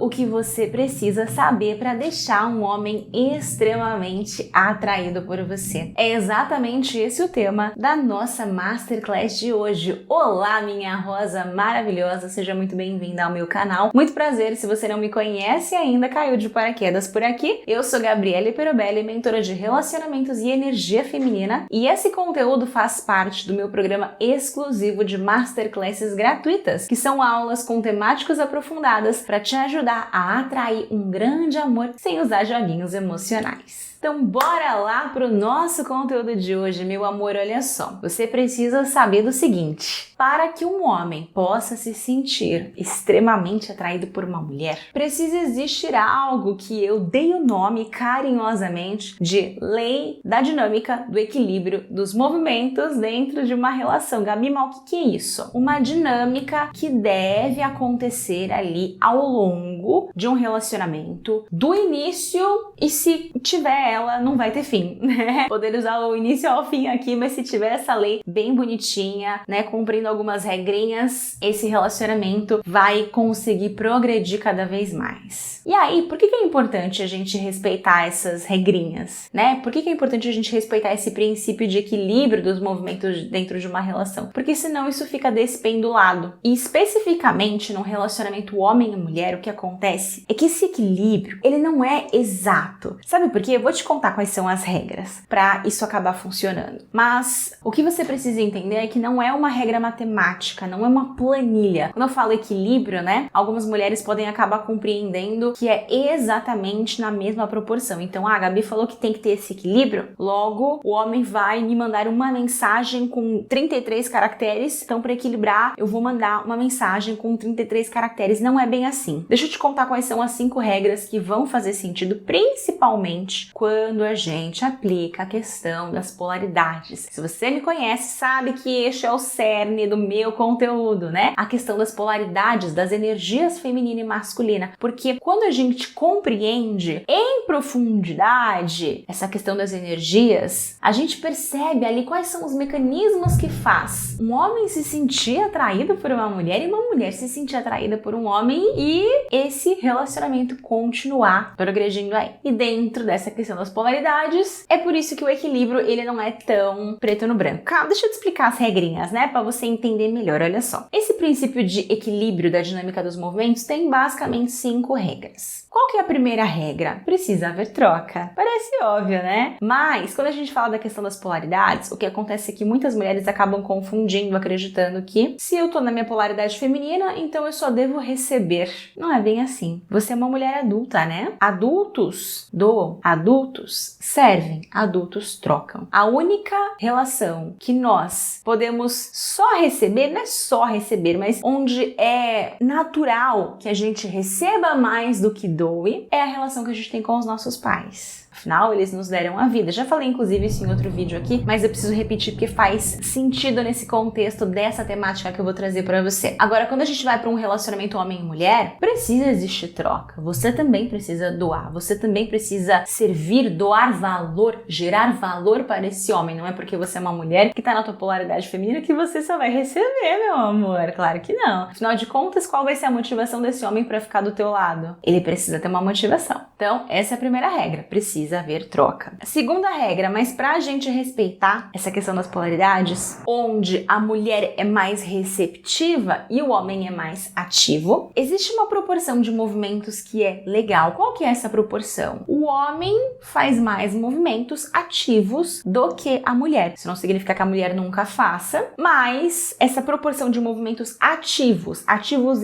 tudo o que você precisa saber para deixar um homem extremamente atraído por você. É exatamente esse o tema da nossa Masterclass de hoje. Olá, minha rosa maravilhosa, seja muito bem-vinda ao meu canal. Muito prazer, se você não me conhece ainda, caiu de paraquedas por aqui. Eu sou Gabriele Perobelli, mentora de relacionamentos e energia feminina, e esse conteúdo faz parte do meu programa exclusivo de Masterclasses gratuitas, que são aulas com temáticas aprofundadas para te ajudar a atrair um grande amor sem usar joguinhos emocionais. Então bora lá pro nosso conteúdo de hoje, meu amor. Olha só, você precisa saber do seguinte: para que um homem possa se sentir extremamente atraído por uma mulher, precisa existir algo que eu dei o nome carinhosamente de lei da dinâmica do equilíbrio dos movimentos dentro de uma relação. Gabi, mas o que é isso? Uma dinâmica que deve acontecer ali ao longo de um relacionamento, do início, e se tiver ela, não vai ter fim, né? Poder usar o início ao fim aqui, mas se tiver essa lei bem bonitinha, né, cumprindo algumas regrinhas, esse relacionamento vai conseguir progredir cada vez mais. E aí, por que é importante a gente respeitar essas regrinhas, né? Por que é importante a gente respeitar esse princípio de equilíbrio dos movimentos dentro de uma relação? Porque senão isso fica despendulado. E especificamente num relacionamento homem e mulher, o que acontece é que esse equilíbrio, ele não é exato. Sabe por quê? Eu vou te contar quais são as regras para isso acabar funcionando. Mas o que você precisa entender é que não é uma regra matemática, não é uma planilha. Quando eu falo equilíbrio, né, algumas mulheres podem acabar compreendendo que é exatamente na mesma proporção. Então, a Gabi falou que tem que ter esse equilíbrio, logo o homem vai me mandar uma mensagem com 33 caracteres, então para equilibrar eu vou mandar uma mensagem com 33 caracteres. Não é bem assim. Deixa eu te contar quais são as 5 regras que vão fazer sentido, principalmente quando a gente aplica a questão das polaridades. Se você me conhece, sabe que este é o cerne do meu conteúdo, né? A questão das polaridades, das energias feminina e masculina. Porque quando a gente compreende em profundidade essa questão das energias, a gente percebe ali quais são os mecanismos que faz um homem se sentir atraído por uma mulher e uma mulher se sentir atraída por um homem e esse relacionamento continuar progredindo aí. E dentro dessa questão das polaridades, é por isso que o equilíbrio, ele não é tão preto no branco. Calma, deixa eu te explicar as regrinhas, né, para você entender melhor. Olha só, esse princípio de equilíbrio da dinâmica dos movimentos tem basicamente 5 regras. Qual que é a primeira regra? Precisa haver troca. Parece óbvio, né? Mas, quando a gente fala da questão das polaridades, o que acontece é que muitas mulheres acabam confundindo, acreditando que se eu tô na minha polaridade feminina, então eu só devo receber. Não é bem assim. Você é uma mulher adulta, né? Adultos doam, adultos servem, adultos trocam. A única relação que nós podemos só receber, não é só receber, mas onde é natural que a gente receba mais do que doe, é a relação que a gente tem com os nossos pais. Afinal, eles nos deram a vida. Já falei, inclusive, isso em outro vídeo aqui, mas eu preciso repetir porque faz sentido nesse contexto dessa temática que eu vou trazer pra você. Agora, quando a gente vai pra um relacionamento homem e mulher, precisa existir troca. Você também precisa doar. Você também precisa servir, doar valor, gerar valor para esse homem. Não é porque você é uma mulher que tá na tua polaridade feminina que você só vai receber, meu amor. Claro que não. Afinal de contas, qual vai ser a motivação desse homem pra ficar do teu lado? Ele precisa ter uma motivação. Então, essa é a primeira regra. Precisa haver troca. A segunda regra, mas pra gente respeitar essa questão das polaridades, onde a mulher é mais receptiva e o homem é mais ativo, existe uma proporção de movimentos que é legal. Qual que é essa proporção? O homem faz mais movimentos ativos do que a mulher. Isso não significa que a mulher nunca faça, mas essa proporção de movimentos ativos,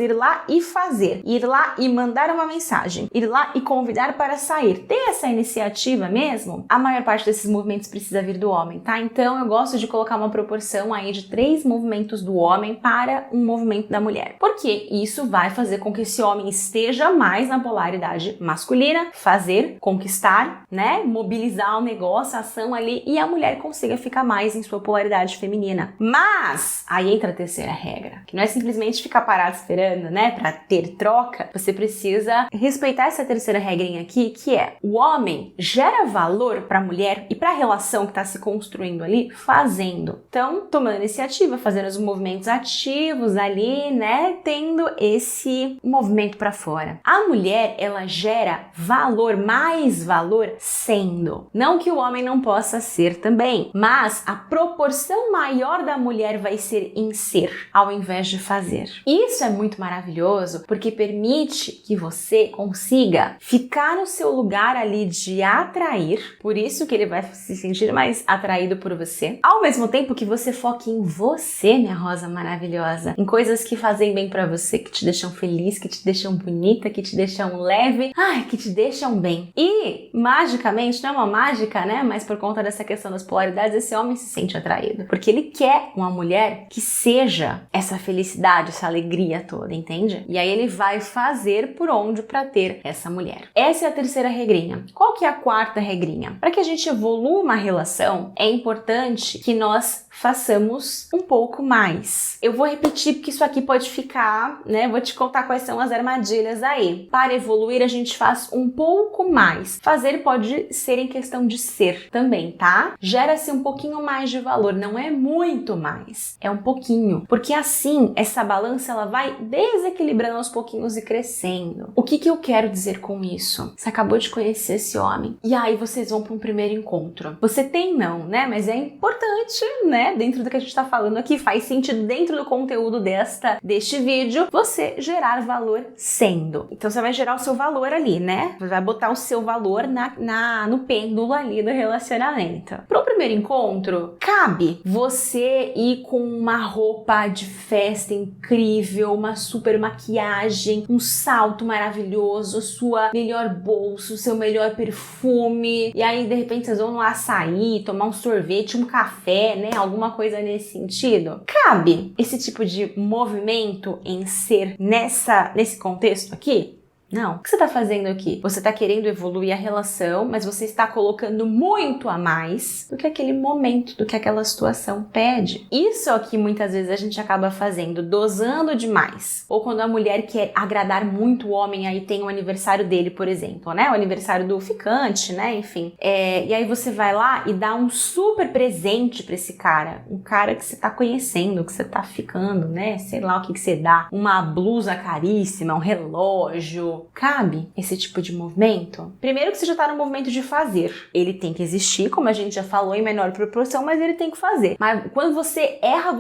ir lá e fazer, ir lá e mandar uma mensagem, ir lá e convidar para sair, ter essa iniciativa mesmo, a maior parte desses movimentos precisa vir do homem, tá? Então eu gosto de colocar uma proporção aí de 3 movimentos do homem para um movimento da mulher. Porque isso vai fazer com que esse homem esteja mais na polaridade masculina, fazer, conquistar, né? Mobilizar o negócio, a ação ali, e a mulher consiga ficar mais em sua polaridade feminina. Mas aí entra a terceira regra, que não é simplesmente ficar parado esperando, né? Pra ter troca, você precisa respeitar essa terceira regrinha aqui, que é: o homem gera valor para a mulher e para a relação que está se construindo ali fazendo. Então, tomando iniciativa, fazendo os movimentos ativos ali, né? Tendo esse movimento para fora. A mulher, ela gera valor, mais valor sendo. Não que o homem não possa ser também, mas a proporção maior da mulher vai ser em ser, ao invés de fazer. Isso é muito maravilhoso, porque permite que você consiga ficar no seu lugar ali de atrair, por isso que ele vai se sentir mais atraído por você, ao mesmo tempo que você foque em você, minha rosa maravilhosa, em coisas que fazem bem pra você, que te deixam feliz, que te deixam bonita, que te deixam leve, que te deixam bem. E, magicamente, não é uma mágica, né? Mas por conta dessa questão das polaridades, esse homem se sente atraído, porque ele quer uma mulher que seja essa felicidade, essa alegria toda, entende? E aí ele vai fazer por onde pra ter essa mulher. Essa é a terceira regrinha. Qual que é a quarta regrinha? Para que a gente evolua uma relação, é importante que nós façamos um pouco mais. Eu vou repetir porque isso aqui pode ficar, né? Vou te contar quais são as armadilhas aí. Para evoluir, a gente faz um pouco mais. Fazer pode ser em questão de ser também, tá? Gera-se um pouquinho mais de valor, não é muito mais, é um pouquinho. Porque assim, essa balança ela vai desequilibrando aos pouquinhos e crescendo. O que eu quero dizer com isso? Você acabou de conhecer esse homem e aí vocês vão para um primeiro encontro. Você tem não, né? Mas é importante, né? Dentro do que a gente tá falando aqui, faz sentido dentro do conteúdo deste vídeo, você gerar valor sendo. Então você vai gerar o seu valor ali, né? Você vai botar o seu valor no pêndulo ali do relacionamento. Pro primeiro encontro, cabe você ir com uma roupa de festa incrível, uma super maquiagem, um salto maravilhoso, sua melhor bolsa, seu melhor perfume, e aí de repente vocês vão no açaí, tomar um sorvete, um café, né? Alguma coisa nesse sentido. Cabe esse tipo de movimento em ser nesse contexto aqui? Não. O que você está fazendo aqui? Você está querendo evoluir a relação, mas você está colocando muito a mais do que aquele momento, do que aquela situação pede. Isso é o que muitas vezes a gente acaba fazendo, dosando demais. Ou quando a mulher quer agradar muito o homem, aí tem o aniversário dele, por exemplo, né? O aniversário do ficante, né? Enfim. E aí você vai lá e dá um super presente pra esse cara. Um cara que você tá conhecendo, que você tá ficando, né? Sei lá o que você dá. Uma blusa caríssima, um relógio. Cabe esse tipo de movimento? Primeiro que você já está no movimento de fazer. Ele tem que existir, como a gente já falou, em menor proporção, mas ele tem que fazer. Mas quando você erra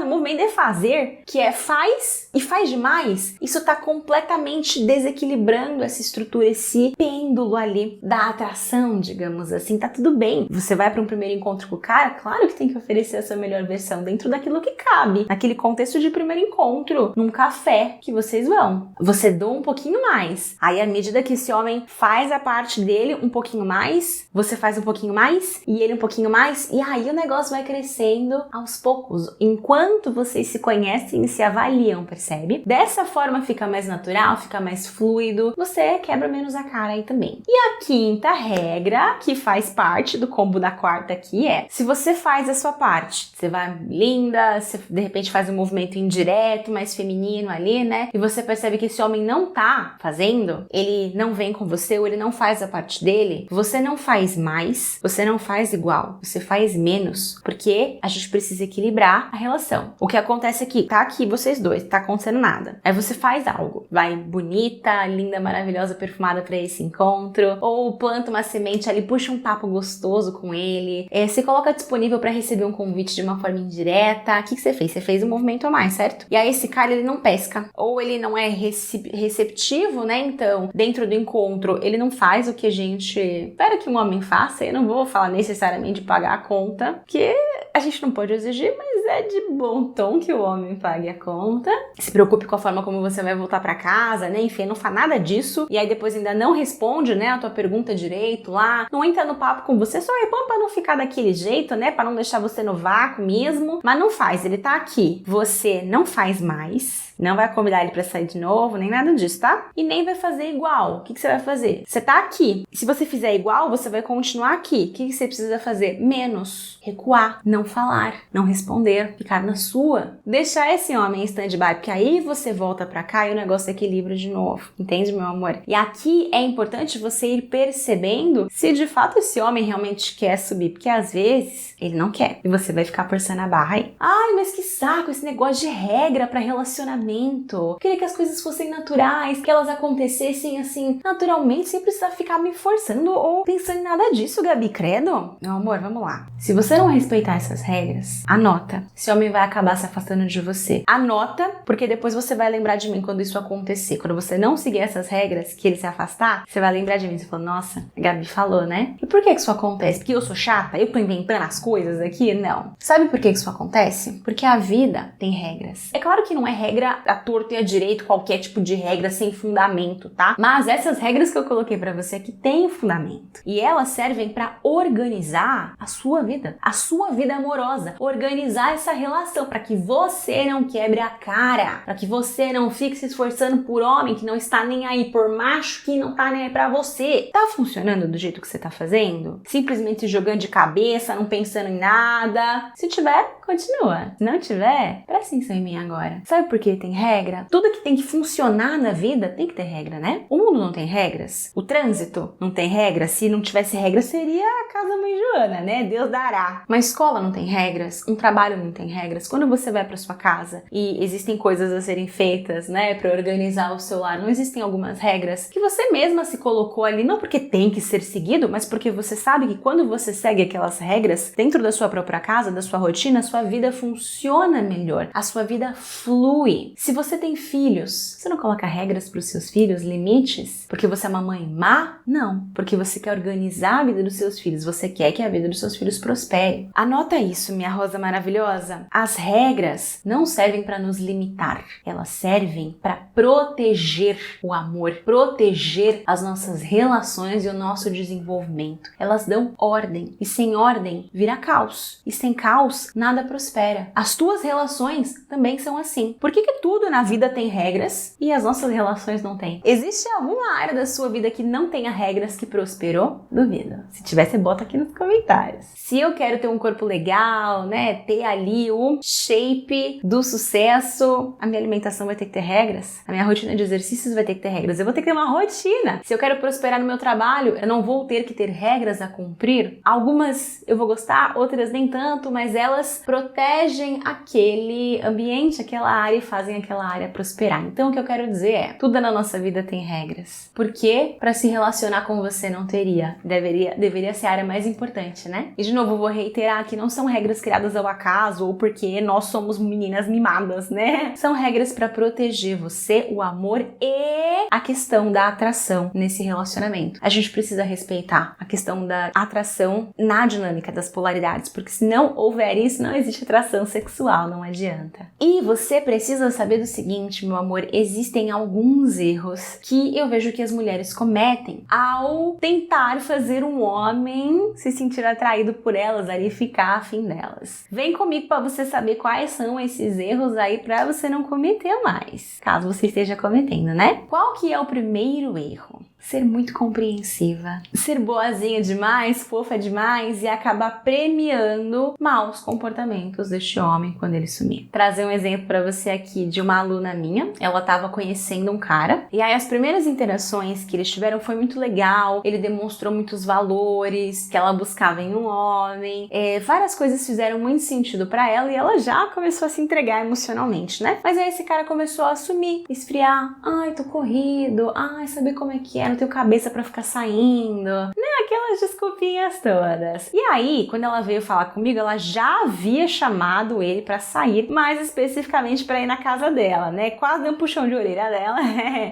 no movimento de fazer, que é faz e faz demais, isso está completamente desequilibrando essa estrutura, esse pêndulo ali da atração, digamos assim. Tá tudo bem. Você vai para um primeiro encontro com o cara, claro que tem que oferecer a sua melhor versão dentro daquilo que cabe. Naquele contexto de primeiro encontro, num café que vocês vão. Você doa um pouquinho mais. Aí, à medida que esse homem faz a parte dele um pouquinho mais, você faz um pouquinho mais, e ele um pouquinho mais, e aí o negócio vai crescendo aos poucos, enquanto vocês se conhecem e se avaliam, percebe? Dessa forma fica mais natural, fica mais fluido, você quebra menos a cara aí também. E a quinta regra, que faz parte do combo da quarta aqui, é: se você faz a sua parte, você vai linda, você de repente faz um movimento indireto, mais feminino ali, né? E você percebe que esse homem não tá fazendo, ele não vem com você ou ele não faz a parte dele, você não faz mais, você não faz igual, você faz menos, porque a gente precisa equilibrar a relação. O que acontece aqui, tá aqui vocês dois, tá acontecendo nada. Aí você faz algo, vai bonita, linda, maravilhosa, perfumada pra esse encontro, ou planta uma semente ali, puxa um papo gostoso com ele, se coloca disponível pra receber um convite de uma forma indireta. O que você fez? Você fez um movimento a mais, certo? E aí esse cara, ele não pesca, ou ele não é receptivo, né? Então, dentro do encontro, ele não faz o que a gente espera que um homem faça. Eu não vou falar necessariamente de pagar a conta, porque a gente não pode exigir, mas é de bom tom que o homem pague a conta. Se preocupe com a forma como você vai voltar pra casa, né? Enfim, não faz nada disso. E aí depois ainda não responde, né, a tua pergunta direito lá. Não entra no papo com você, só responde pra não ficar daquele jeito, né? Pra não deixar você no vácuo mesmo. Mas não faz, ele tá aqui. Você não faz mais. Não vai convidar ele pra sair de novo, nem nada disso, tá? E nem vai fazer igual. O que você vai fazer? Você tá aqui. Se você fizer igual, você vai continuar aqui. O que você precisa fazer? Menos. Recuar. Não não falar, não responder, ficar na sua. Deixar esse homem em stand-by, porque aí você volta pra cá e o negócio equilibra de novo. Entende, meu amor? E aqui é importante você ir percebendo se de fato esse homem realmente quer subir, porque às vezes ele não quer e você vai ficar forçando a barra aí. Ai, mas que saco esse negócio de regra pra relacionamento. Eu queria que as coisas fossem naturais, que elas acontecessem assim, naturalmente, sem precisar ficar me forçando ou pensando em nada disso, Gabi, credo? Meu amor, vamos lá. Se você não respeitar essas regras, anota. Esse homem vai acabar se afastando de você. Anota, porque depois você vai lembrar de mim quando isso acontecer. Quando você não seguir essas regras, que ele se afastar, você vai lembrar de mim. Você falou, nossa, a Gabi falou, né? E por que isso acontece? Porque eu sou chata? Eu tô inventando as coisas aqui? Não. Sabe por que isso acontece? Porque a vida tem regras. É claro que não é regra à torto e à direito, qualquer tipo de regra sem fundamento, tá? Mas essas regras que eu coloquei pra você aqui têm fundamento. E elas servem pra organizar a sua vida amorosa. Organizar essa relação pra que você não quebre a cara, pra que você não fique se esforçando por homem que não está nem aí, por macho que não tá nem aí pra você. Tá funcionando do jeito que você tá fazendo? Simplesmente jogando de cabeça, não pensando em nada? Se tiver, continua. Se não tiver, presta atenção em mim agora. Sabe por que tem regra? Tudo que tem que funcionar na vida tem que ter regra, né? O mundo não tem regras. O trânsito não tem regra. Se não tivesse regra, seria a casa mãe Joana, né? Deus dará. Uma escola não tem regras. Um trabalho não tem regras. Quando você vai pra sua casa e existem coisas a serem feitas, né? Pra organizar o seu lar, não existem algumas regras que você mesma se colocou ali, não porque tem que ser seguido, mas porque você sabe que quando você segue aquelas regras dentro da sua própria casa, da sua rotina, a sua vida funciona melhor. A sua vida flui. Se você tem filhos, você não coloca regras para os seus filhos, limites, porque você é uma mãe má? Não, porque você quer organizar a vida dos seus filhos, você quer que a vida dos seus filhos prospere. Anota isso, minha rosa maravilhosa. As regras não servem para nos limitar, elas servem para proteger o amor, proteger as nossas relações e o nosso desenvolvimento. Elas dão ordem, e sem ordem vira caos, e sem caos nada prospera. As tuas relações também são assim. Por que tudo na vida tem regras e as nossas relações não têm? Existe alguma área da sua vida que não tenha regras que prosperou? Duvido. Se tiver, você bota aqui nos comentários. Se eu quero ter um corpo legal, né, ter ali o shape do sucesso, a minha alimentação vai ter que ter regras, a minha rotina de exercícios vai ter que ter regras, eu vou ter que ter uma rotina. Se eu quero prosperar no meu trabalho, eu não vou ter que ter regras a cumprir. Algumas eu vou gostar, outras nem tanto, mas elas protegem aquele ambiente, aquela área e fazem aquela área prosperar. Então o que eu quero dizer é, tudo na nossa vida tem regras. Porque para se relacionar com você não teria. Deveria ser a área mais importante, né? E de novo, eu vou reiterar que não são regras criadas ao acaso ou porque nós somos meninas mimadas, né? São regras para proteger você, o amor e a questão da atração nesse relacionamento. A gente precisa respeitar a questão da atração na dinâmica das polaridades, porque se não houver isso, não existe atração sexual, não adianta. E você precisa saber do seguinte, meu amor, existem alguns erros que eu vejo que as mulheres cometem ao tentar fazer um homem se sentir atraído por elas ali e ficar afim delas. Vem comigo para você saber quais são esses erros aí para você não cometer mais, caso você esteja cometendo, né? Qual que é o primeiro erro? Ser muito compreensiva, ser boazinha demais, fofa demais e acabar premiando maus comportamentos deste homem quando ele sumir. Trazer um exemplo pra você aqui de uma aluna minha, ela tava conhecendo um cara e aí as primeiras interações que eles tiveram foi muito legal, ele demonstrou muitos valores que ela buscava em um homem, várias coisas fizeram muito sentido pra ela e ela já começou a se entregar emocionalmente, né? Mas aí esse cara começou a sumir, esfriar, ai, tô corrido, ai, sabe como é que é? Não tenho cabeça pra ficar saindo, né? Aquelas desculpinhas todas. E aí, quando ela veio falar comigo, ela já havia chamado ele pra sair, mais especificamente pra ir na casa dela, né? Quase deu um puxão de orelha dela.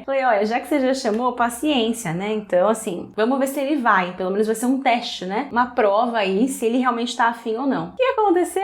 Falei, olha, já que você já chamou, paciência, né? Então, assim, vamos ver se ele vai. Pelo menos vai ser um teste, né? Uma prova aí, se ele realmente tá afim ou não. O que aconteceu?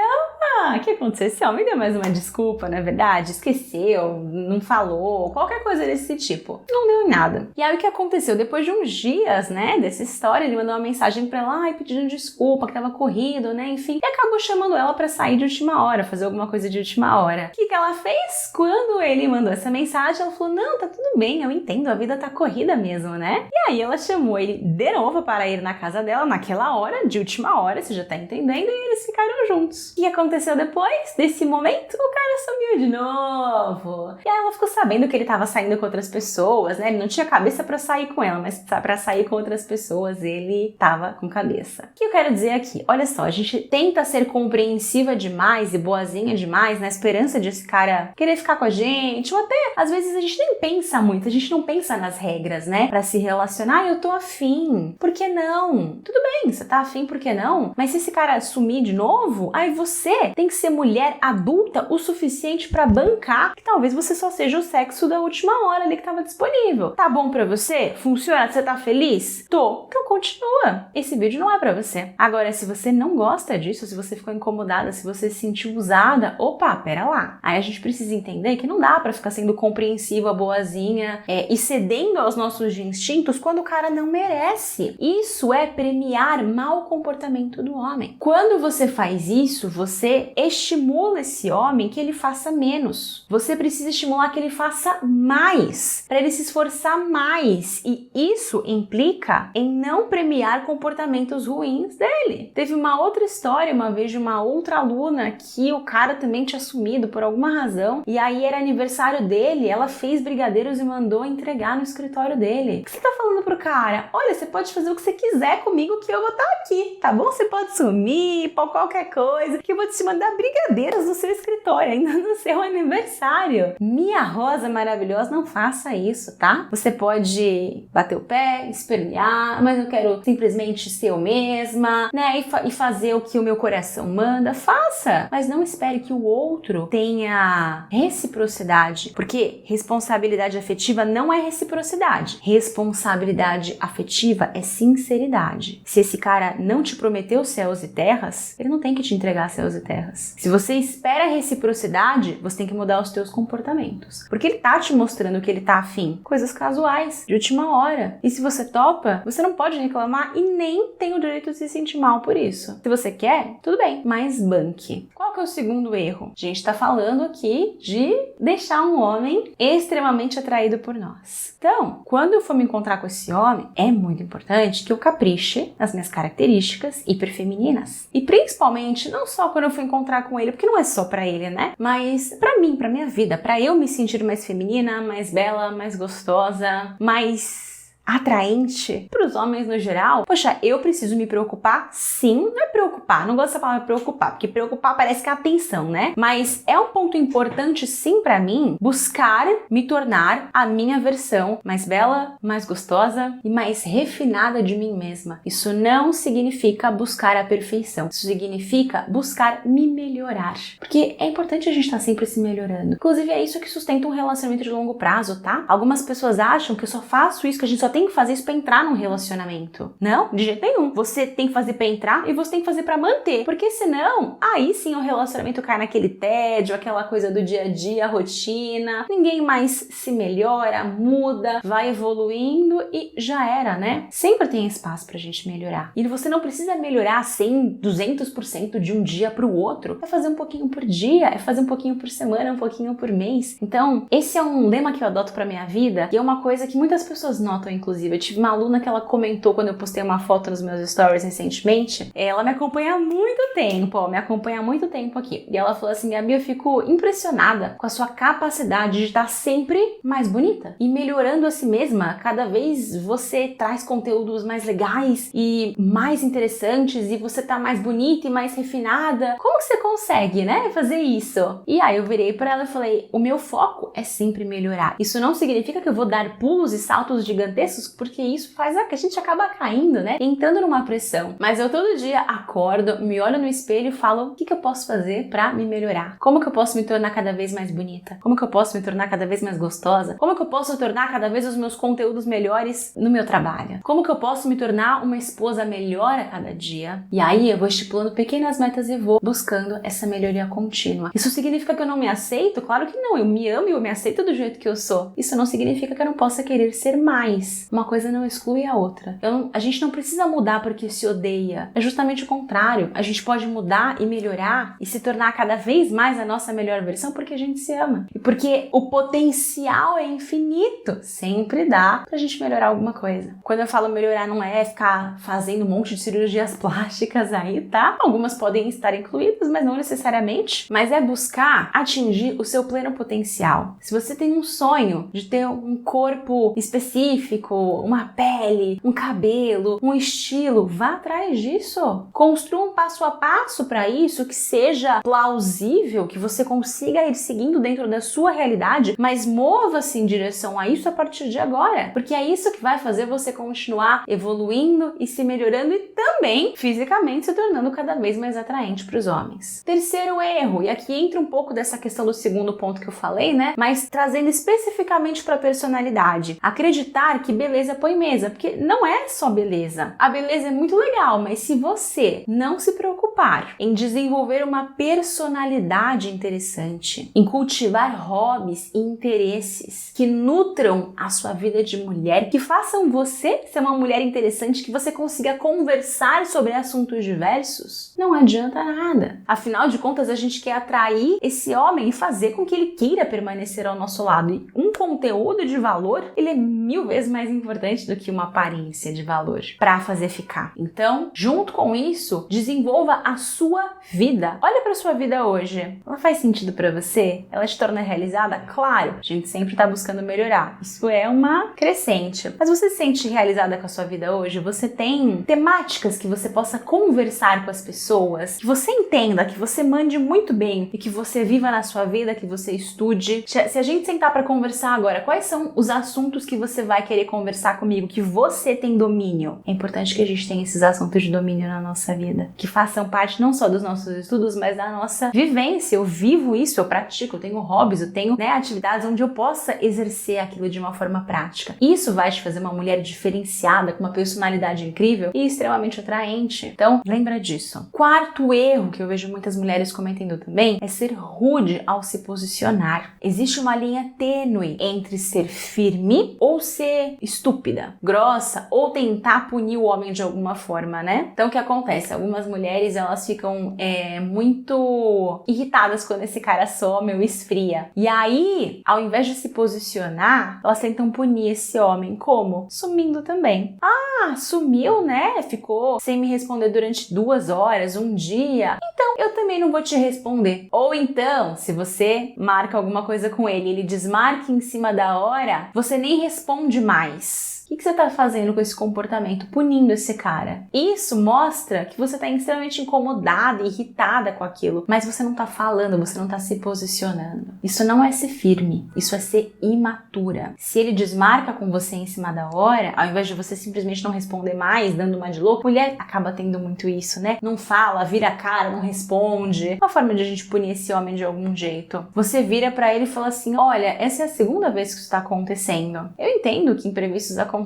O que aconteceu? Me deu mais uma desculpa, não é verdade? Esqueceu, não falou, qualquer coisa desse tipo. Não deu em nada. E aí, o que aconteceu? aconteceu? Depois de uns dias, né, dessa história, ele mandou uma mensagem pra ela, pedindo desculpa, que tava corrido, né, enfim, e acabou chamando ela pra sair de última hora, fazer alguma coisa de última hora. O que ela fez? Quando ele mandou essa mensagem, ela falou, não, tá tudo bem, eu entendo, a vida tá corrida mesmo, né? E aí ela chamou ele de novo para ir na casa dela, naquela hora, de última hora, você já tá entendendo, e eles ficaram juntos. O que aconteceu depois desse momento? O cara sumiu de novo. E aí ela ficou sabendo que ele tava saindo com outras pessoas, né? Ele não tinha cabeça pra sair com ela, mas pra sair com outras pessoas, ele tava com cabeça. O que eu quero dizer aqui? Olha só, a gente tenta ser compreensiva demais e boazinha demais, na esperança de esse cara querer ficar com a gente, ou até, às vezes, a gente nem pensa muito, a gente não pensa nas regras, né? Pra se relacionar, eu tô afim. Por que não? Tudo bem, você tá afim, por que não? Mas se esse cara sumir de novo, aí você tem que ser mulher adulta o suficiente pra bancar que talvez você só seja o sexo da última hora ali que tava disponível. Tá bom pra você? Funciona? Você tá feliz? Tô. Então continua. Esse vídeo não é pra você. Agora, se você não gosta disso, se você ficou incomodada, se você se sentiu usada, opa, pera lá. Aí a gente precisa entender que não dá pra ficar sendo compreensiva, boazinha e cedendo aos nossos instintos quando o cara não merece. Isso é premiar mau comportamento do homem. Quando você faz isso, você estimula esse homem que ele faça menos. Você precisa estimular que ele faça mais, para ele se esforçar mais. E isso implica em não premiar comportamentos ruins dele. Teve uma outra história uma vez de uma outra aluna que o cara também tinha sumido por alguma razão, e aí era aniversário dele, ela fez brigadeiros e mandou entregar no escritório dele. O que você tá falando pro cara? Olha, você pode fazer o que você quiser comigo que eu vou estar aqui, tá bom? Você pode sumir, por qualquer coisa, que eu vou te mandar brigadeiros no seu escritório, ainda no seu aniversário. Minha rosa maravilhosa, não faça isso, tá? Você pode bater o pé, espernear, mas eu quero simplesmente ser eu mesma, né? E fazer o que o meu coração manda. Faça! Mas não espere que o outro tenha reciprocidade, porque responsabilidade afetiva não é reciprocidade. Responsabilidade afetiva é sinceridade. Se esse cara não te prometeu céus e terras, ele não tem que te entregar céus e terras. Se você espera reciprocidade, você tem que mudar os teus comportamentos. Porque ele tá te mostrando que ele tá afim. Coisas casuais, de última hora. E se você topa, você não pode reclamar e nem tem o direito de se sentir mal por isso. Se você quer, tudo bem, mas banque. Qual que é o segundo erro? A gente tá falando aqui de deixar um homem extremamente atraído por nós. Então, quando eu for me encontrar com esse homem, é muito importante que eu capriche nas minhas características hiperfemininas. E principalmente, não só quando eu for encontrar com ele, porque não é só pra ele, né? Mas pra mim, pra minha vida, pra eu me sentir mais feminina, mais bela, mais gostosa, mais atraente para os homens no geral. Poxa, eu preciso me preocupar? Sim, não é preocupar, não gosto dessa palavra preocupar, porque preocupar parece que é atenção, né? Mas é um ponto importante sim para mim buscar me tornar a minha versão mais bela, mais gostosa e mais refinada de mim mesma. Isso não significa buscar a perfeição, isso significa buscar me melhorar, porque é importante a gente estar sempre se melhorando. Inclusive é isso que sustenta um relacionamento de longo prazo, tá? Algumas pessoas acham que eu só faço isso, que a gente só tem que fazer isso pra entrar num relacionamento. Não, de jeito nenhum. Você tem que fazer pra entrar e você tem que fazer pra manter. Porque senão, aí sim o relacionamento cai naquele tédio, aquela coisa do dia a dia, rotina. Ninguém mais se melhora, muda, vai evoluindo e já era, né? Sempre tem espaço pra gente melhorar. E você não precisa melhorar 100, 200% de um dia pro outro. É fazer um pouquinho por dia, é fazer um pouquinho por semana, um pouquinho por mês. Então, esse é um lema que eu adoto pra minha vida e é uma coisa que muitas pessoas notam, inclusive. Eu tive uma aluna que ela comentou quando eu postei uma foto nos meus stories recentemente. Ela me acompanha há muito tempo, aqui. E ela falou assim, Gabi, eu fico impressionada com a sua capacidade de estar sempre mais bonita e melhorando a si mesma. Cada vez você traz conteúdos mais legais e mais interessantes e você tá mais bonita e mais refinada. Como que você consegue, né, fazer isso? E aí eu virei pra ela e falei, o meu foco é sempre melhorar. Isso não significa que eu vou dar pulos e saltos gigantescos, porque isso faz que a gente acaba caindo, né? Entrando numa pressão. Mas eu todo dia acordo, me olho no espelho e falo, o que eu posso fazer pra me melhorar? Como que eu posso me tornar cada vez mais bonita? Como que eu posso me tornar cada vez mais gostosa? Como que eu posso tornar cada vez os meus conteúdos melhores no meu trabalho? Como que eu posso me tornar uma esposa melhor a cada dia? E aí eu vou estipulando pequenas metas e vou buscando essa melhoria contínua. Isso significa que eu não me aceito? Claro que não, eu me amo e eu me aceito do jeito que eu sou. Isso não significa que eu não possa querer ser mais. mas uma coisa não exclui a outra. A gente não precisa mudar porque se odeia. É justamente o contrário. A gente pode mudar e melhorar e se tornar cada vez mais a nossa melhor versão porque a gente se ama. E porque o potencial é infinito. Sempre dá pra gente melhorar alguma coisa. Quando eu falo melhorar, não é ficar fazendo um monte de cirurgias plásticas aí, tá? Algumas podem estar incluídas, mas não necessariamente. Mas é buscar atingir o seu pleno potencial. Se você tem um sonho de ter um corpo específico, uma pele, um cabelo, um estilo, vá atrás disso. Construa um passo a passo para isso que seja plausível, que você consiga ir seguindo dentro da sua realidade, mas mova-se em direção a isso a partir de agora, porque é isso que vai fazer você continuar evoluindo e se melhorando e também fisicamente se tornando cada vez mais atraente para os homens. Terceiro erro, e aqui entra um pouco dessa questão do segundo ponto que eu falei, né? Mas trazendo especificamente para a personalidade. Acreditar que beleza põe mesa, porque não é só beleza. A beleza é muito legal, mas se você não se preocupar em desenvolver uma personalidade interessante, em cultivar hobbies e interesses que nutram a sua vida de mulher, que façam você ser uma mulher interessante, que você consiga conversar sobre assuntos diversos, não adianta nada. Afinal de contas, a gente quer atrair esse homem e fazer com que ele queira permanecer ao nosso lado. E um conteúdo de valor, ele é 1000 vezes mais importante do que uma aparência de valor para fazer ficar. Então, junto com isso, desenvolva a sua vida. Olha para sua vida hoje. Ela faz sentido para você? Ela te torna realizada? Claro, a gente sempre está buscando melhorar. Isso é uma crescente. Mas você se sente realizada com a sua vida hoje? Você tem temáticas que você possa conversar com as pessoas, que você entenda, que você mande muito bem e que você viva na sua vida, que você estude. Se a gente sentar para conversar agora, quais são os assuntos que você vai querer conversar comigo, que você tem domínio? É importante que a gente tenha esses assuntos de domínio na nossa vida, que façam parte não só dos nossos estudos, mas da nossa vivência. Eu vivo isso, eu pratico, eu tenho hobbies, eu tenho, atividades onde eu possa exercer aquilo de uma forma prática. Isso vai te fazer uma mulher diferenciada, com uma personalidade incrível e extremamente atraente. Então, lembra disso. Quarto erro que eu vejo muitas mulheres cometendo também é ser rude ao se posicionar. Existe uma linha tênue entre ser firme ou ser estúpida, grossa ou tentar punir o homem de alguma forma, né? Então, o que acontece? Algumas mulheres, elas ficam muito irritadas quando esse cara some ou esfria. E aí, ao invés de se posicionar, elas tentam punir esse homem. Como? Sumindo também. Ah, sumiu, né? Ficou sem me responder durante 2 horas, um dia. Então, eu também não vou te responder. Ou então, se você marca alguma coisa com ele, ele desmarca em cima da hora, você nem responde mais. O que você está fazendo com esse comportamento? Punindo esse cara. Isso mostra que você está extremamente incomodada, irritada com aquilo, mas você não está falando, você não está se posicionando. Isso não é ser firme, isso é ser imatura. Se ele desmarca com você em cima da hora, ao invés de você simplesmente não responder mais, dando uma de louco, mulher acaba tendo muito isso, né? Não fala, vira a cara, não responde. Uma forma de a gente punir esse homem de algum jeito. Você vira pra ele e fala assim, olha, essa é a segunda vez que isso está acontecendo. Eu entendo que imprevistos acontecem,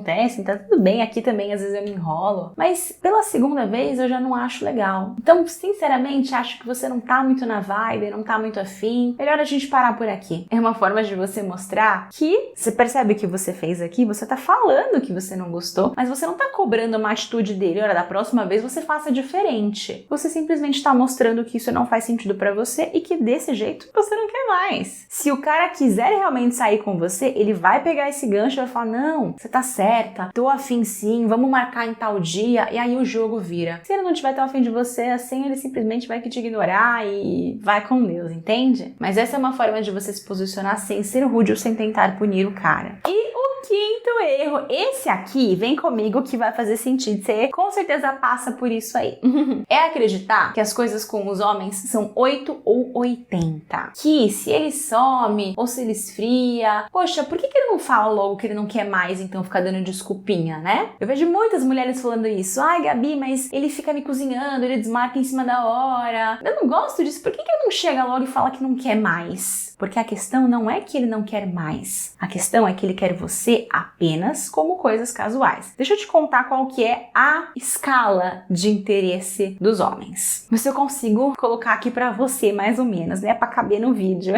tá tudo bem, aqui também às vezes eu me enrolo, mas pela segunda vez eu já não acho legal. Então, sinceramente, acho que você não tá muito na vibe, não tá muito afim, melhor a gente parar por aqui. É uma forma de você mostrar que você percebe que você fez aqui, você tá falando que você não gostou, mas você não tá cobrando uma atitude dele, olha, da próxima vez você faça diferente. Você simplesmente tá mostrando que isso não faz sentido pra você e que desse jeito você não quer mais. Se o cara quiser realmente sair com você, ele vai pegar esse gancho e vai falar, não, você tá certa, tô afim sim, vamos marcar em tal dia, e aí o jogo vira. Se ele não tiver tão afim de você assim, ele simplesmente vai te ignorar e vai com Deus, entende? Mas essa é uma forma de você se posicionar sem ser rude ou sem tentar punir o cara. E o quinto erro, esse aqui, vem comigo que vai fazer sentido, você com certeza passa por isso aí. É acreditar que as coisas com os homens são 8 ou 80. Que se ele some ou se ele esfria, poxa, por que ele não fala logo que ele não quer mais, então fica dando desculpinha, né? Eu vejo muitas mulheres falando isso. Ai, Gabi, mas ele fica me cozinhando, ele desmarca em cima da hora. Eu não gosto disso, por que ele não chega logo e fala que não quer mais? Porque a questão não é que ele não quer mais. A questão é que ele quer você apenas como coisas casuais. Deixa eu te contar qual que é a escala de interesse dos homens. Mas eu consigo colocar aqui pra você mais ou menos, né? Pra caber no vídeo.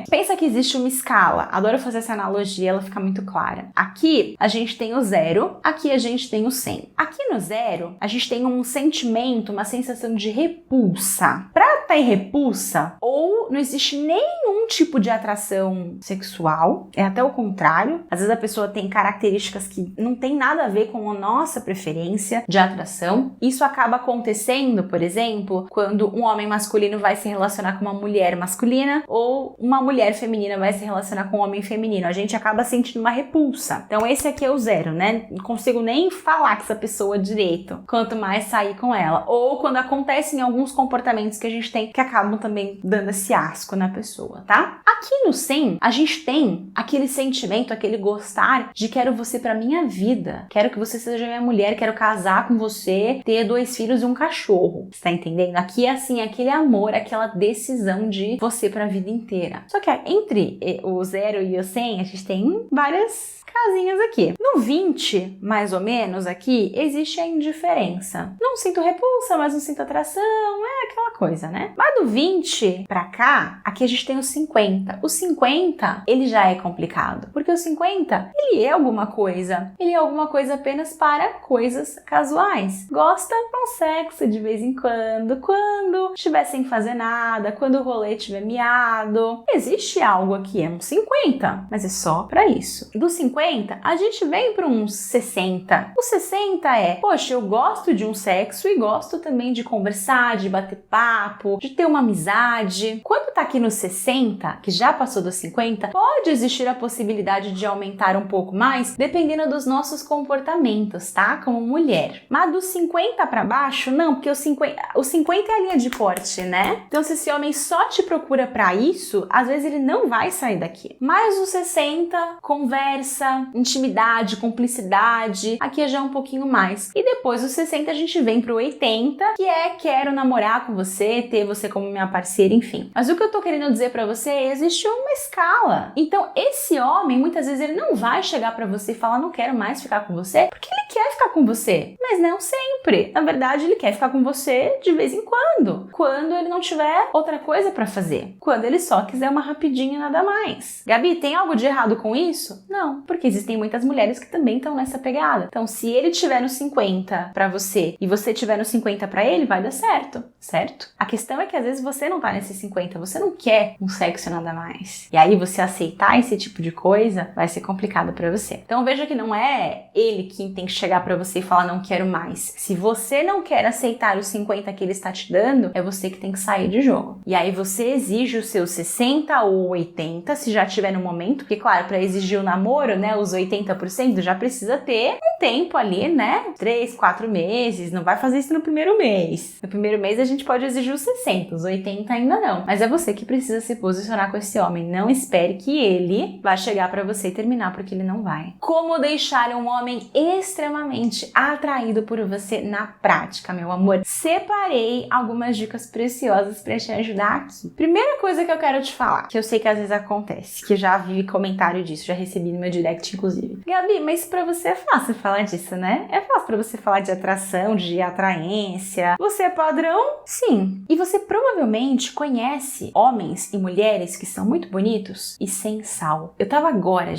Pensa que existe uma escala. Adoro fazer essa analogia, ela fica muito clara. Aqui a gente tem o 0, aqui a gente tem o 100. Aqui no 0, a gente tem um sentimento, uma sensação de repulsa. Pra estar em repulsa, ou não existe nenhum tipo de atração sexual, é até o contrário. Às vezes a pessoa tem características que não tem nada a ver com a nossa preferência de atração. Isso acaba acontecendo, por exemplo, quando um homem masculino vai se relacionar com uma mulher masculina ou uma mulher feminina vai se relacionar com um homem feminino. A gente acaba sentindo uma repulsa. Então esse aqui é o 0, né? Não consigo nem falar com essa pessoa direito, quanto mais sair com ela. Ou quando acontecem alguns comportamentos que a gente tem que acabam também dando esse asco na pessoa, tá? Aqui no 100, a gente tem aquele sentimento, aquele gostar de quero você pra minha vida. Quero que você seja minha mulher, quero casar com você, ter 2 filhos e um cachorro. Você tá entendendo? Aqui é assim, aquele amor, aquela decisão de você pra vida inteira. Só que entre o 0 e o 100, a gente tem várias casinhas aqui. No 20, mais ou menos, aqui, existe a indiferença. Não sinto repulsa, mas não sinto atração, é aquela coisa, né? Mas do 20 pra cá, aqui a gente tem o 50. O 50, ele já é complicado, porque o 50, ele é alguma coisa. Ele é alguma coisa apenas para coisas casuais. Gosta de um sexo de vez em quando estiver sem fazer nada, quando o rolê estiver miado. Existe algo aqui, é um 50, mas é só pra isso. Do 50, a gente vem para uns 60. O 60 é, poxa, eu gosto de um sexo e gosto também de conversar, de bater papo, de ter uma amizade. Quando tá aqui no 60, que já passou dos 50, pode existir a possibilidade de aumentar um pouco mais, dependendo dos nossos comportamentos, tá? Como mulher. Mas dos 50 para baixo, não, porque o 50 é a linha de corte, né? Então, se esse homem só te procura para isso, às vezes ele não vai sair daqui. Mas os 60, conversa, intimidade, cumplicidade, aqui já é um pouquinho mais. E depois dos 60 a gente vem pro 80, que é quero namorar com você, ter você como minha parceira, enfim. Mas o que eu tô querendo dizer pra você é, existe uma escala. Então esse homem, muitas vezes ele não vai chegar pra você e falar não quero mais ficar com você, porque ele quer ficar com você, mas não sempre. Na verdade, ele quer ficar com você de vez em quando ele não tiver outra coisa pra fazer, quando ele só quiser uma rapidinha e nada mais. Gabi, tem algo de errado com isso? Não, porque existem muitas mulheres que também estão nessa pegada. Então, se ele tiver no 50 pra você e você tiver no 50 pra ele, vai dar certo, certo? A questão é que às vezes você não tá nesse 50, você não quer um sexo e nada mais. E aí você aceitar esse tipo de coisa vai ser complicado pra você. Então, veja que não é ele quem tem que chegar pra você e falar não quero mais. Se você não quer aceitar os 50 que ele está te dando, é você que tem que sair de jogo. E aí você exige os seus 60 ou 80, se já tiver no momento, porque claro, pra exigir o namoro, né, os 80% já precisa ter um tempo ali, né, 3, 4 meses, não vai fazer isso no primeiro mês. No primeiro mês a gente pode exigir os 60, os 80 ainda não. Mas é você que precisa se posicionar com esse homem, não espere que ele vai chegar pra você e terminar, porque ele não vai. Como deixar um homem extremamente atraído por você na prática, meu amor? Separei algumas dicas preciosas pra te ajudar aqui. Primeira coisa que eu quero te falar, que eu sei que às vezes acontece, que eu já vi comentário disso, já recebi no meu direct, inclusive. Gabi, mas pra você é fácil falar disso, né? É fácil pra você falar de atração, de atraência. Você é padrão? Sim. E você provavelmente conhece homens e mulheres que são muito bonitos e sem sal. Eu tava agora,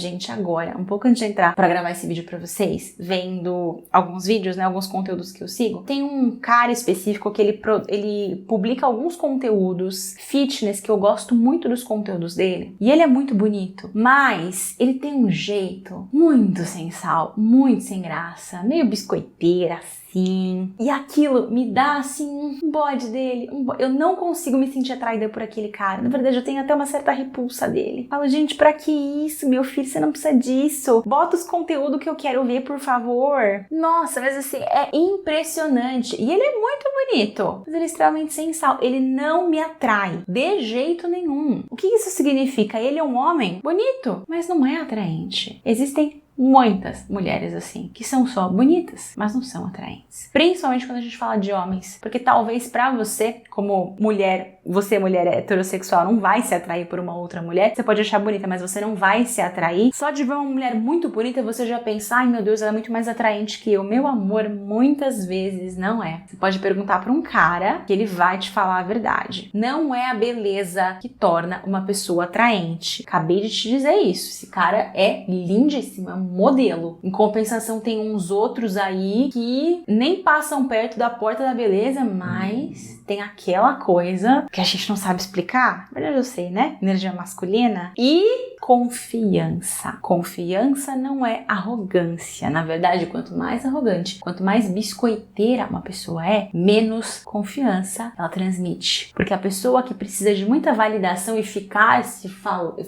um pouco antes de entrar pra gravar esse vídeo pra vocês, vendo alguns vídeos, né, alguns conteúdos que eu sigo. Tem um cara específico que ele publica alguns conteúdos fitness que eu gosto muito dos conteúdos dele. E ele é muito bonito, mas ele tem um jeito muito sem sal, muito sem graça, meio biscoiteira, assim. E aquilo me dá, assim, um bode dele. Eu não consigo me sentir atraída por aquele cara. Na verdade, eu tenho até uma certa repulsa dele. Falo, gente, pra que isso? Meu filho, você não precisa disso. Bota os conteúdos que eu quero ver, por favor. Nossa, mas assim, é impressionante. E ele é muito bonito, mas ele é extremamente sem sal. Ele não me atrai de jeito nenhum. O que isso significa? Ele é um homem bonito, mas não é atraente. Existem muitas mulheres assim, que são só bonitas, mas não são atraentes. Principalmente quando a gente fala de homens, porque talvez pra você, como mulher Você, mulher heterossexual, não vai se atrair por uma outra mulher. Você pode achar bonita, mas você não vai se atrair. Só de ver uma mulher muito bonita, você já pensa, ai meu Deus, ela é muito mais atraente que eu. Meu amor, muitas vezes não é. Você pode perguntar pra um cara que ele vai te falar a verdade. Não é a beleza que torna uma pessoa atraente. Acabei de te dizer isso. Esse cara é lindíssimo, é um modelo. Em compensação, tem uns outros aí que nem passam perto da porta da beleza, mas tem aquela coisa que a gente não sabe explicar. Na verdade eu sei, né? Energia masculina. E confiança. Confiança não é arrogância. Na verdade, quanto mais arrogante, quanto mais biscoiteira uma pessoa é, menos confiança ela transmite. Porque a pessoa que precisa de muita validação e ficar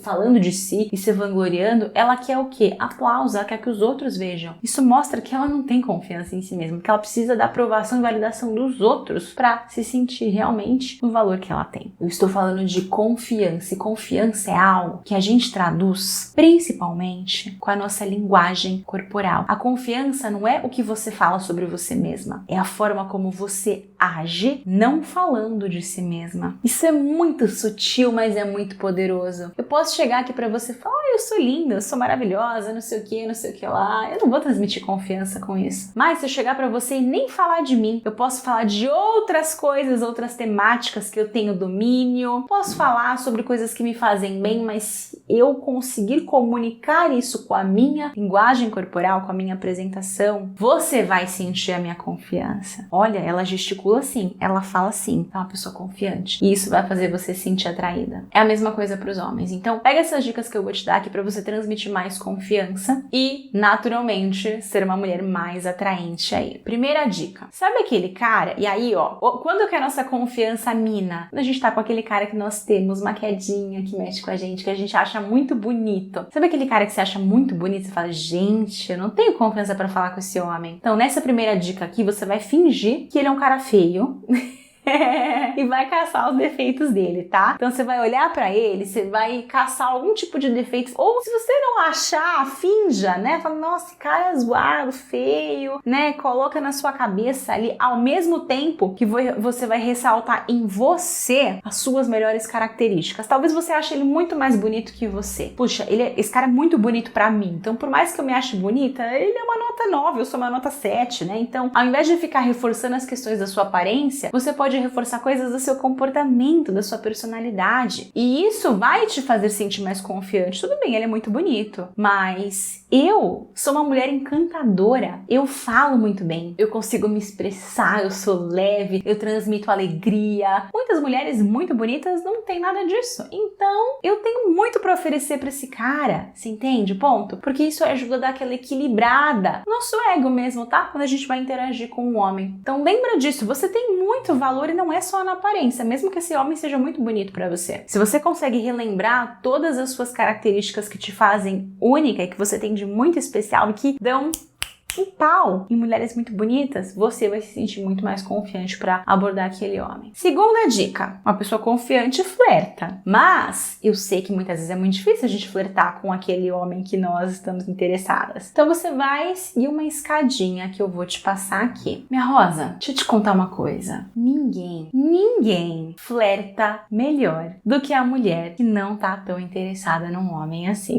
falando de si e se vangloriando, ela quer o quê? Aplauso, ela quer que os outros vejam. Isso mostra que ela não tem confiança em si mesma, que ela precisa da aprovação e validação dos outros para se sentir realmente no valor que ela tem. Eu estou falando de confiança, e confiança é algo que a gente traduz principalmente com a nossa linguagem corporal. A confiança não é o que você fala sobre você mesma, é a forma como você age não falando de si mesma. Isso é muito sutil, mas é muito poderoso. Eu posso chegar aqui pra você e falar, eu sou linda, eu sou maravilhosa, não sei o que lá. Eu não vou transmitir confiança com isso. Mas se eu chegar pra você e nem falar de mim, eu posso falar de outras coisas, outras temáticas que eu tenho domínio. Posso falar sobre coisas que me fazem bem, mas se eu conseguir comunicar isso com a minha linguagem corporal, com a minha apresentação, você vai sentir a minha confiança. Olha, ela gesticula assim, ela fala assim, é uma pessoa confiante. E isso vai fazer você se sentir atraída. É a mesma coisa para os homens. Então, pega essas dicas que eu vou te dar aqui para você transmitir mais confiança e, naturalmente, ser uma mulher mais atraente aí. Primeira dica. Sabe aquele cara? E aí, ó, quando que a nossa confiança mina? Quando a gente tá com aquele cara que nós temos uma quedinha que mexe com a gente, que a gente acha muito bonito. Sabe aquele cara que você acha muito bonito? Você fala, gente, eu não tenho confiança para falar com esse homem. Então, nessa primeira dica aqui, você vai fingir que ele é um cara feio. E vai caçar os defeitos dele, tá? Então você vai olhar pra ele, você vai caçar algum tipo de defeito, ou se você não achar, finja, né? Fala, nossa, esse cara é zoado, feio, né? Coloca na sua cabeça ali, ao mesmo tempo que você vai ressaltar em você as suas melhores características. Talvez você ache ele muito mais bonito que você. Puxa, esse cara é muito bonito pra mim, então por mais que eu me ache bonita, ele é uma nota 9, eu sou uma nota 7, né? Então, ao invés de ficar reforçando as questões da sua aparência, você pode reforçar coisas do seu comportamento, da sua personalidade. E isso vai te fazer sentir mais confiante. Tudo bem, ele é muito bonito, mas eu sou uma mulher encantadora. Eu falo muito bem, eu consigo me expressar, eu sou leve, eu transmito alegria. Muitas mulheres muito bonitas não têm nada disso. Então, eu tenho muito para oferecer para esse cara. Você entende? Ponto. Porque isso ajuda a dar aquela equilibrada no nosso ego mesmo, tá? Quando a gente vai interagir com um homem. Então, lembra disso. Você tem muito valor e não é só na aparência, mesmo que esse homem seja muito bonito pra você. Se você consegue relembrar todas as suas características que te fazem única e que você tem de muito especial e que dão um pau em mulheres muito bonitas, você vai se sentir muito mais confiante para abordar aquele homem. Segunda dica, uma pessoa confiante flerta, mas eu sei que muitas vezes é muito difícil a gente flertar com aquele homem que nós estamos interessadas. Então você vai seguir uma escadinha que eu vou te passar aqui. Minha Rosa, deixa eu te contar uma coisa. Ninguém flerta melhor do que a mulher que não tá tão interessada num homem assim.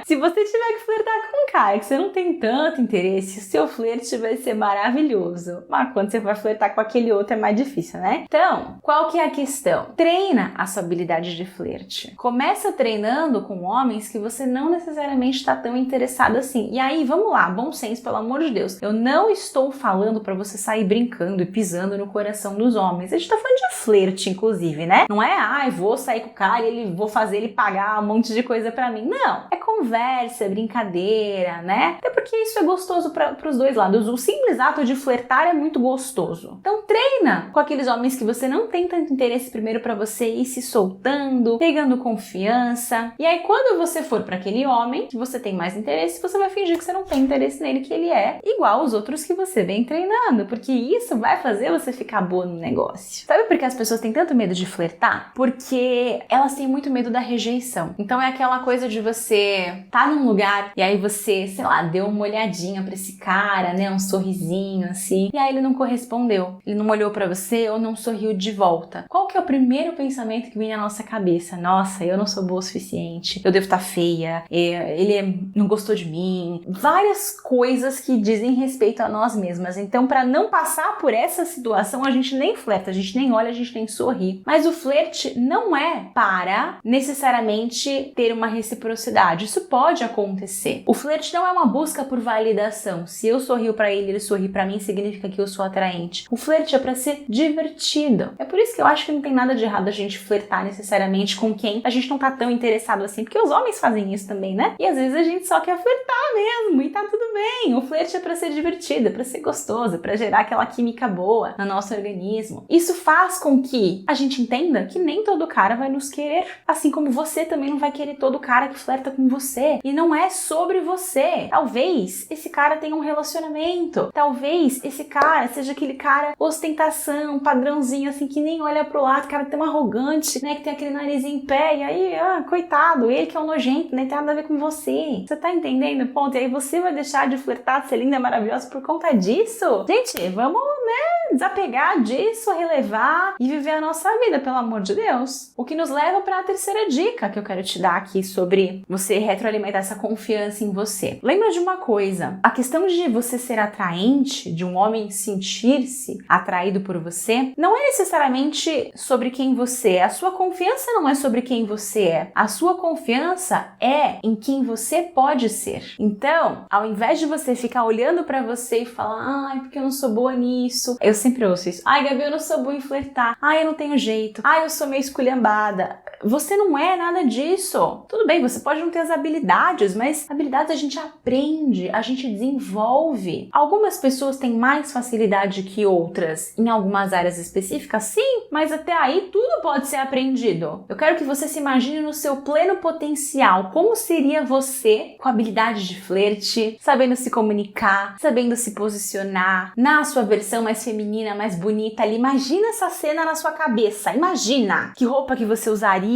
Se você tiver que flertar com um cara que você não tem tanto interesse, o seu flerte vai ser maravilhoso. Mas quando você vai flertar com aquele outro é mais difícil, né? Então, qual que é a questão? Treina a sua habilidade de flerte. Começa treinando com homens que você não necessariamente está tão interessado assim. E aí, vamos lá, bom senso, pelo amor de Deus. Eu não estou falando pra você sair brincando e pisando no coração dos homens. A gente tá falando de flerte, inclusive, né? Não é, vou sair com o cara e vou fazer ele pagar um monte de coisa pra mim. Não, é conversa, é brincadeira, né? Até porque isso é gostoso para os dois lados. O simples ato de flertar é muito gostoso. Então treina com aqueles homens que você não tem tanto interesse primeiro para você ir se soltando, pegando confiança. E aí quando você for para aquele homem que você tem mais interesse, você vai fingir que você não tem interesse nele, que ele é igual aos outros que você vem treinando, porque isso vai fazer você ficar boa no negócio. Sabe por que as pessoas têm tanto medo de flertar? Porque elas têm muito medo da rejeição. Então é aquela coisa de você tá num lugar e aí você, sei lá, deu uma olhadinha pra esse cara, né? Um sorrisinho assim. E aí ele não correspondeu. Ele não olhou pra você ou não sorriu de volta. Qual que é o primeiro pensamento que vem na nossa cabeça? Nossa, eu não sou boa o suficiente. Eu devo estar feia. Ele não gostou de mim. Várias coisas que dizem respeito a nós mesmas. Então, pra não passar por essa situação, a gente nem flerta, a gente nem olha, a gente nem sorri. Mas o flerte não é para necessariamente ter uma reciprocidade. Isso pode acontecer. O flerte não é uma busca por validação. Se eu sorrio pra ele, ele sorri pra mim, significa que eu sou atraente. O flerte é pra ser divertido. É por isso que eu acho que não tem nada de errado a gente flertar necessariamente com quem a gente não tá tão interessado assim, porque os homens fazem isso também, né? E às vezes a gente só quer flertar mesmo e tá tudo bem. O flerte é pra ser divertido, é pra ser gostoso, é pra gerar aquela química boa no nosso organismo. Isso faz com que a gente entenda que nem todo cara vai nos querer, assim como você também não vai querer todo cara que flerta com você. E não é sobre você. Talvez esse cara tenha um relacionamento. Talvez esse cara seja aquele cara ostentação, padrãozinho, assim, que nem olha pro lado, cara tão arrogante, né, que tem aquele nariz em pé, e aí, coitado, ele que é um nojento, nem tem nada a ver com você. Você tá entendendo o ponto? E aí você vai deixar de flertar, de ser linda, maravilhosa por conta disso? Gente, vamos, né, desapegar disso, relevar e viver a nossa vida, pelo amor de Deus. O que nos leva para a terceira dica que eu quero te dar aqui sobre você retroalimentar essa confiança em você. Lembra de uma coisa, a questão de você ser atraente, de um homem sentir-se atraído por você, não é necessariamente sobre quem você é. A sua confiança não é sobre quem você é. A sua confiança é em quem você pode ser. Então, ao invés de você ficar olhando pra você e falar, ai, porque eu não sou boa nisso. Eu sempre ouço isso. Ai, Gabi, eu não sou boa em flertar. Ai, eu não tenho jeito. Ai, eu sou meio esculhambada. Você não é nada disso. Tudo bem, você pode não ter as habilidades, mas habilidades a gente aprende, a gente desenvolve. Algumas pessoas têm mais facilidade que outras em algumas áreas específicas, sim, mas até aí tudo pode ser aprendido. Eu quero que você se imagine no seu pleno potencial. Como seria você com habilidade de flerte, sabendo se comunicar, sabendo se posicionar na sua versão mais feminina, mais bonita ali. Imagina essa cena na sua cabeça. Imagina que roupa que você usaria,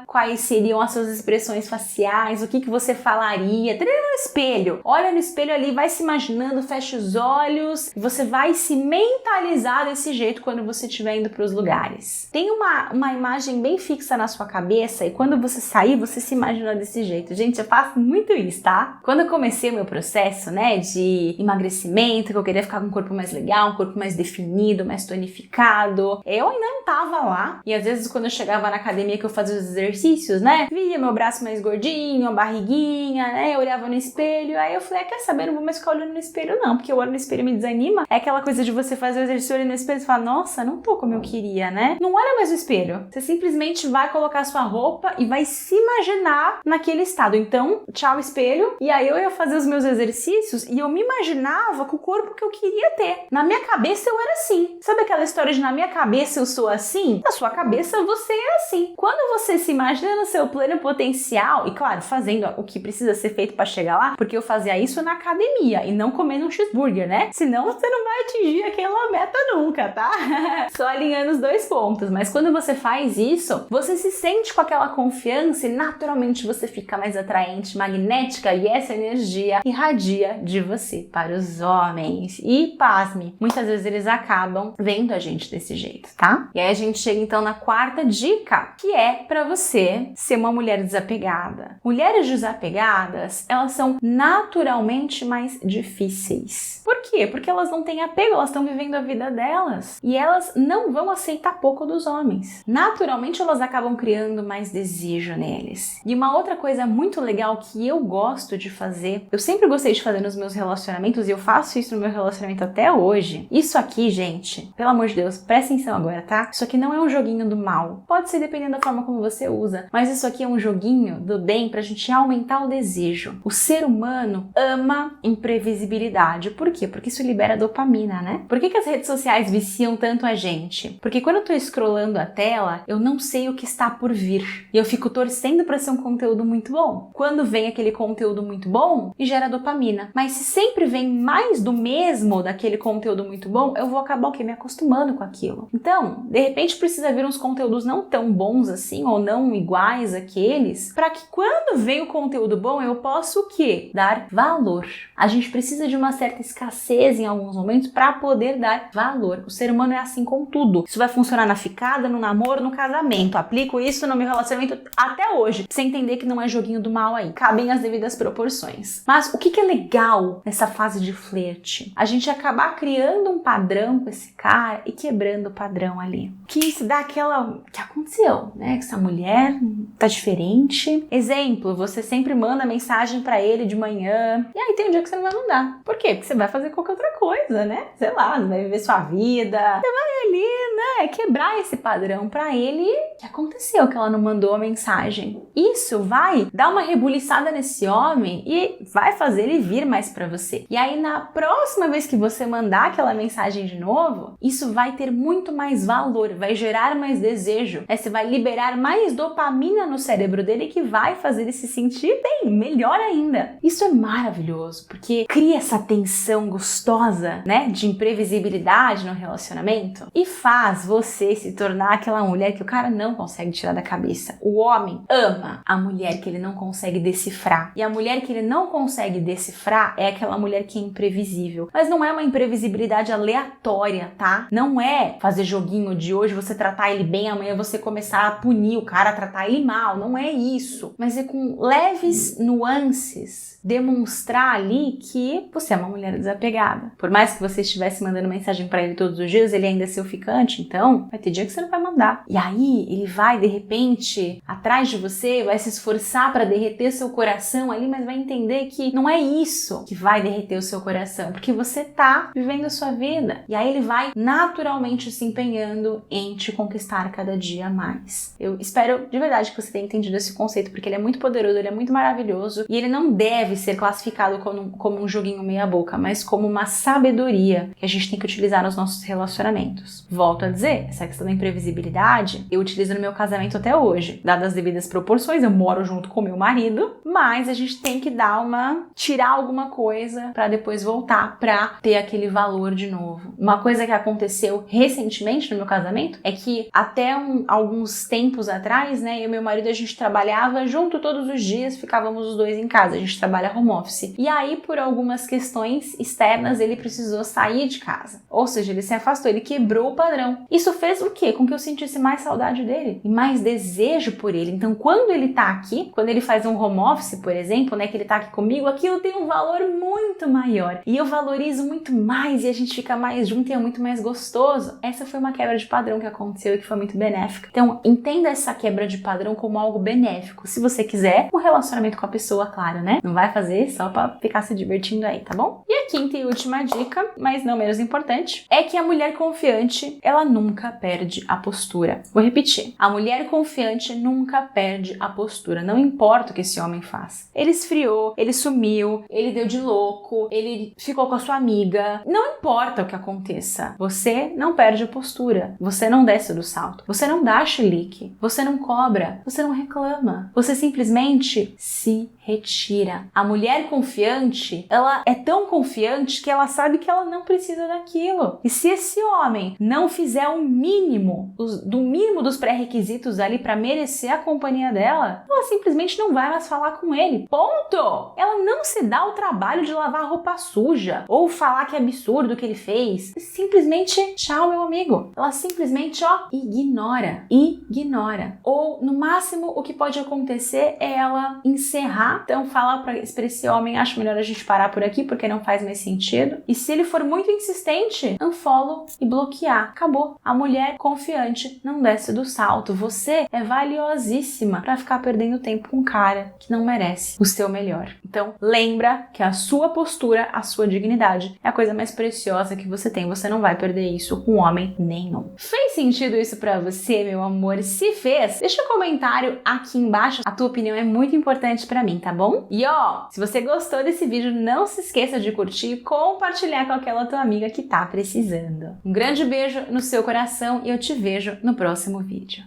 quais seriam as suas expressões faciais, o que você falaria. Treina no espelho. Olha no espelho ali, vai se imaginando, fecha os olhos e você vai se mentalizar desse jeito quando você estiver indo para os lugares. Tem uma imagem bem fixa na sua cabeça e quando você sair, você se imagina desse jeito. Gente, eu faço muito isso, tá? Quando eu comecei o meu processo, né, de emagrecimento, que eu queria ficar com um corpo mais legal, um corpo mais definido, mais tonificado, eu ainda não tava lá. E às vezes quando eu chegava na academia que eu fazia os exercícios, né, via meu braço mais gordinho, a barriguinha, né, eu olhava no espelho, aí eu falei, quer saber, não vou mais ficar olhando no espelho não, porque eu olho no espelho e me desanima. É aquela coisa de você fazer o exercício olhando no espelho e falar, nossa, não tô como eu queria, né? Não olha mais no espelho. Você simplesmente vai colocar sua roupa e vai se imaginar naquele estado. Então, tchau espelho. E aí eu ia fazer os meus exercícios e eu me imaginava com o corpo que eu queria ter. Na minha cabeça eu era assim. Sabe aquela história de na minha cabeça eu sou assim? Na sua cabeça você é assim. Quando você se imagina no seu pleno potencial, e claro, fazendo o que precisa ser feito para chegar lá, porque eu fazia isso na academia e não comendo um cheeseburger, né? Senão você não vai atingir aquela meta nunca, tá? Só alinhando os dois pontos. Mas quando você faz isso, você se sente com aquela confiança e naturalmente você fica mais atraente, magnética e essa energia irradia de você para os homens. E pasme, muitas vezes eles acabam vendo a gente desse jeito, tá? E aí a gente chega então na quarta dica, que é para você ser uma mulher desapegada. Mulheres desapegadas, elas são naturalmente mais difíceis. Por quê? Porque elas não têm apego, elas estão vivendo a vida delas. E elas não vão aceitar pouco dos homens. Naturalmente, elas acabam criando mais desejo neles. E uma outra coisa muito legal que eu gosto de fazer, eu sempre gostei de fazer nos meus relacionamentos, e eu faço isso no meu relacionamento até hoje. Isso aqui, gente, pelo amor de Deus, presta atenção agora, tá? Isso aqui não é um joguinho do mal. Pode ser dependendo da forma como você usa, mas isso aqui é um joguinho do bem pra gente aumentar o desejo. O ser humano ama imprevisibilidade. Por quê? Porque isso libera dopamina, né? Por que as redes sociais viciam tanto a gente? Porque quando eu tô scrollando a tela, eu não sei o que está por vir. E eu fico torcendo para ser um conteúdo muito bom. Quando vem aquele conteúdo muito bom, me gera dopamina. Mas se sempre vem mais do mesmo daquele conteúdo muito bom, eu vou acabar me acostumando com aquilo. Então, de repente precisa vir uns conteúdos não tão bons assim, ou não iguais àqueles, para que quando vem o conteúdo bom, eu possa o quê? Dar valor. A gente precisa de uma certa escassez em alguns momentos para poder dar valor. O ser humano é assim com tudo. Isso vai funcionar na ficada, no namoro, no casamento. Aplico isso no meu relacionamento até hoje. Pra você entender que não é joguinho do mal aí. Cabem as devidas proporções. Mas o que é legal nessa fase de flerte? A gente acabar criando um padrão com esse cara e quebrando o padrão ali. Que se dá aquela... que aconteceu, né? Que essa mulher tá diferente. Exemplo, você sempre manda mensagem pra ele de manhã. E aí tem um dia que você não vai mandar. Por quê? Porque você vai fazer qualquer outra coisa, né? Sei lá, você vai viver sua vida. Você vai ali, né? Quebrar esse padrão pra ele. O que aconteceu que ela não mandou a mensagem? Isso vai dar uma rebuliçada nesse homem e vai fazer ele vir mais pra você. E aí na próxima vez que você mandar aquela mensagem de novo, isso vai ter muito mais valor, vai gerar mais desejo. Você vai liberar mais dopamina no cérebro dele que vai fazer ele se sentir bem, melhor ainda. Isso é maravilhoso, porque cria essa tensão gostosa, né, de imprevisibilidade no relacionamento e faz você se tornar aquela mulher que o cara não consegue tirar da cabeça. O homem ama a mulher que ele não consegue decifrar. E a mulher que ele não consegue decifrar é aquela mulher que é imprevisível. Mas não é uma imprevisibilidade aleatória, tá? Não é fazer joguinho de hoje você tratar ele bem, amanhã você começar a punir o cara, tratar ele mal. Não é isso. Mas é com leves nuances demonstrar ali que você é uma mulher desapegada. Por mais que você estivesse mandando mensagem pra ele todos os dias, ele ainda é seu ficante, então vai ter dia que você não vai mandar. E aí ele vai, de repente, atrás de você, vai se esforçar pra derreter seu coração ali, mas vai entender que não é isso que vai derreter o seu coração, porque você tá vivendo a sua vida. E aí ele vai naturalmente se empenhando em te conquistar cada dia mais. Eu espero de verdade que você tenha entendido esse conceito, porque ele é muito poderoso, ele é muito maravilhoso e ele não deve ser classificado como um joguinho meia boca, mas como uma sabedoria que a gente tem que utilizar nos nossos relacionamentos. Volto a dizer, essa questão da imprevisibilidade eu utilizo no meu casamento até hoje. Dadas as devidas proporções, eu moro junto com meu marido, mas a gente tem que tirar alguma coisa pra depois voltar pra ter aquele valor de novo. Uma coisa que aconteceu recentemente no meu casamento é que até alguns tempos atrás, né, eu e meu marido, a gente trabalhava junto todos os dias, ficávamos os dois em casa, a gente trabalha home office. E aí, por algumas questões externas, ele precisou sair de casa. Ou seja, ele se afastou, ele quebrou o padrão. Isso fez o quê? Com que eu sentisse mais saudade dele e mais desejo por ele. Então, quando ele tá aqui, quando ele faz um home office, por exemplo, né, que ele tá aqui comigo, aquilo tem um valor muito maior. E eu valorizo muito mais e a gente fica mais junto e é muito mais gostoso. Essa foi uma quebra de padrão que aconteceu e que foi muito benéfica. Então, entenda essa quebra de padrão como algo benéfico. Se você quiser, um relacionamento com a pessoa, claro, né? Não vai fazer só pra ficar se divertindo aí, tá bom? E a quinta e última dica, mas não menos importante, é que a mulher confiante, ela nunca perde a postura. Vou repetir. A mulher confiante nunca perde a postura. Não importa o que esse homem faz. Ele esfriou, ele sumiu, ele deu de louco, ele ficou com a sua amiga. Não importa o que aconteça. Você não perde a postura. Você não desce do salto. Você não dá chilique. Você não cobra. Você não reclama. Você simplesmente se retira. A mulher confiante, ela é tão confiante que ela sabe que ela não precisa daquilo. E se esse homem não fizer o mínimo, do mínimo dos pré-requisitos ali para merecer a companhia dela, ela simplesmente não vai mais falar com ele. Ponto! Ela não se dá o trabalho de lavar roupa suja ou falar que é absurdo o que ele fez. Simplesmente, tchau, meu amigo. Ela simplesmente, ignora. Ignora. Ou, no máximo, o que pode acontecer é ela encerrar. Então, fala pra esse homem, acho melhor a gente parar por aqui, porque não faz mais sentido. E se ele for muito insistente, unfollow e bloquear. Acabou. A mulher confiante não desce do salto. Você é valiosíssima pra ficar perdendo tempo com um cara que não merece o seu melhor. Então, lembra que a sua postura, a sua dignidade é a coisa mais preciosa que você tem. Você não vai perder isso com homem nenhum. Fez sentido isso pra você, meu amor? Se fez, deixa um comentário aqui embaixo. A tua opinião é muito importante pra mim, tá bom? E se você gostou desse vídeo, não se esqueça de curtir, compartilhar com aquela tua amiga que tá precisando. Um grande beijo no seu coração e eu te vejo no próximo vídeo.